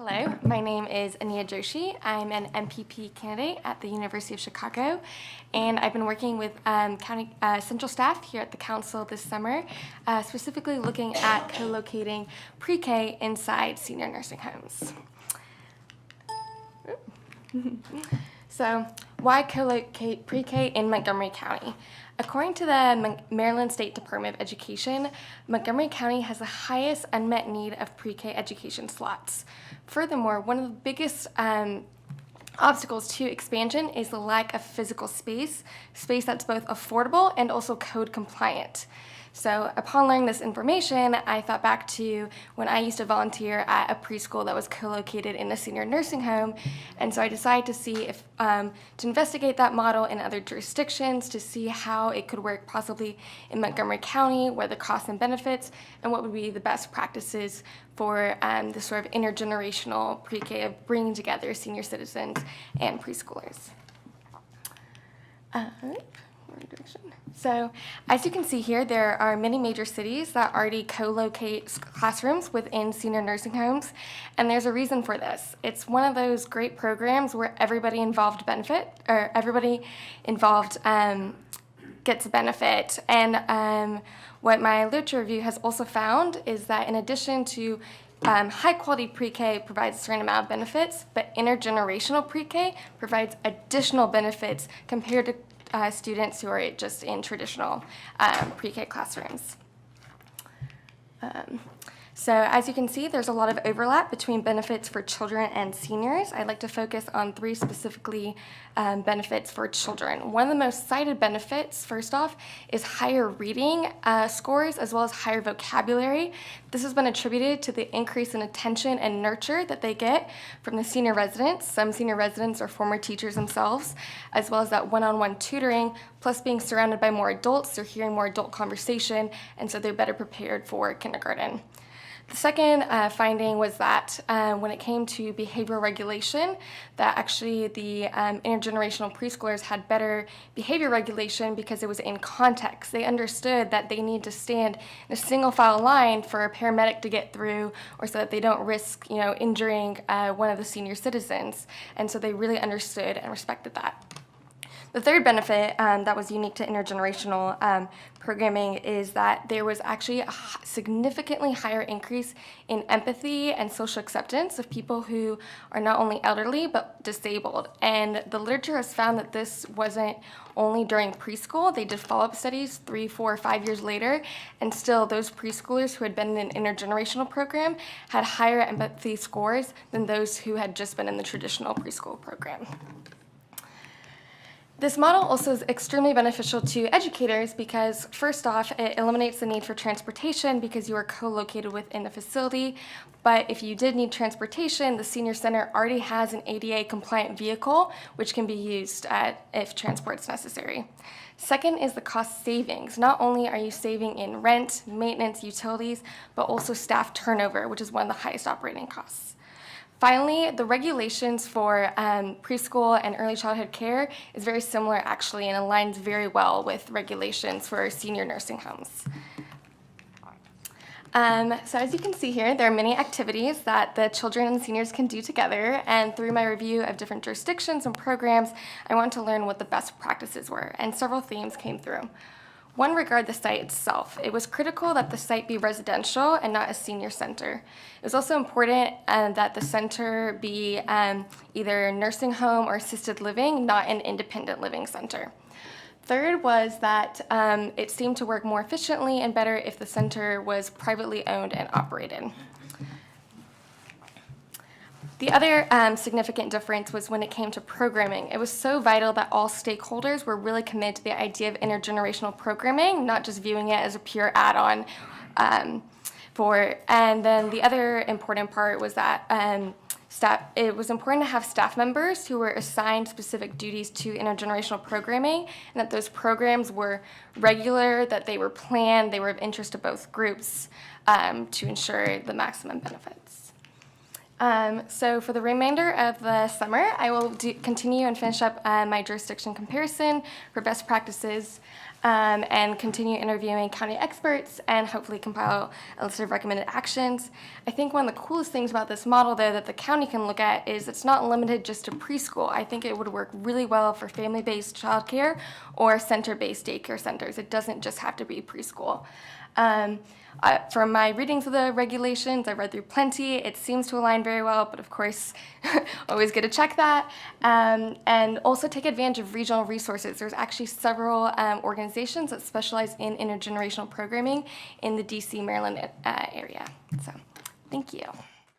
Hello, my name is Anita Joshi. I'm an MPP candidate at the University of Chicago, and I've been working with county central staff here at the council this summer, specifically looking at co-locating pre-K inside senior nursing homes. So, why co-locate pre-K in Montgomery County? According to the Maryland State Department of Education, Montgomery County has the highest unmet need of pre-K education slots. Furthermore, one of the biggest obstacles to expansion is the lack of physical space that's both affordable and also code compliant. So upon learning this information, I thought back to when I used to volunteer at a preschool that was co-located in a senior nursing home, and so I decided to see if to investigate that model in other jurisdictions to see how it could work possibly in Montgomery County, what are the costs and benefits, and what would be the best practices for the sort of intergenerational pre-K of bringing together senior citizens and preschoolers. So, as you can see here, there are many major cities that already co-locate classrooms within senior nursing homes, and there's a reason for this. It's one of those great programs where everybody involved gets a benefit. And what my literature review has also found is that in addition to high-quality pre-K provides a certain amount of benefits, but intergenerational pre-K provides additional benefits compared to students who are just in traditional pre-K classrooms. So as you can see, there's a lot of overlap between benefits for children and seniors. I'd like to focus on three specifically benefits for children. One of the most cited benefits, first off, is higher reading scores as well as higher vocabulary. This has been attributed to the increase in attention and nurture that they get from the senior residents. Some senior residents are former teachers themselves, as well as that one-on-one tutoring, plus being surrounded by more adults, they're hearing more adult conversation, and so they're better prepared for kindergarten. The second finding was that when it came to behavioral regulation, that actually the intergenerational preschoolers had better behavior regulation because it was in context. They understood that they need to stand in a single file line for a paramedic to get through, or so that they don't risk, injuring one of the senior citizens. And so they really understood and respected that. The third benefit that was unique to intergenerational programming is that there was actually a significantly higher increase in empathy and social acceptance of people who are not only elderly but disabled. And the literature has found that this wasn't only during preschool. They did follow-up studies 3, 4, 5 years later, and still those preschoolers who had been in an intergenerational program had higher empathy scores than those who had just been in the traditional preschool program. This model also is extremely beneficial to educators because, first off, it eliminates the need for transportation because you are co-located within the facility. But if you did need transportation, the senior center already has an ADA-compliant vehicle, which can be used if transport is necessary. Second is the cost savings. Not only are you saving in rent, maintenance, utilities, but also staff turnover, which is one of the highest operating costs. Finally, the regulations for preschool and early childhood care is very similar actually and aligns very well with regulations for senior nursing homes. So as you can see here, there are many activities that the children and seniors can do together, and through my review of different jurisdictions and programs, I wanted to learn what the best practices were, and several themes came through. One regarded the site itself. It was critical that the site be residential and not a senior center. It was also important that the center be either nursing home or assisted living, not an independent living center. Third was that it seemed to work more efficiently and better if the center was privately owned and operated. The other significant difference was when it came to programming. It was so vital that all stakeholders were really committed to the idea of intergenerational programming, not just viewing it as a pure add-on. And then the other important part was that it was important to have staff members who were assigned specific duties to intergenerational programming, and that those programs were regular, that they were planned, they were of interest to both groups to ensure the maximum benefits. So for the remainder of the summer, I will continue and finish up my jurisdiction comparison for best practices. and continue interviewing county experts and hopefully compile a list of recommended actions. I think one of the coolest things about this model, though, that the county can look at is it's not limited just to preschool. I think it would work really well for family-based childcare or center-based daycare centers. It doesn't just have to be preschool. From my readings of the regulations, I read through plenty. It seems to align very well, but of course, always good to check that. And also take advantage of regional resources. There's actually several organizations that specialize in intergenerational programming in the DC, Maryland area. So, thank you.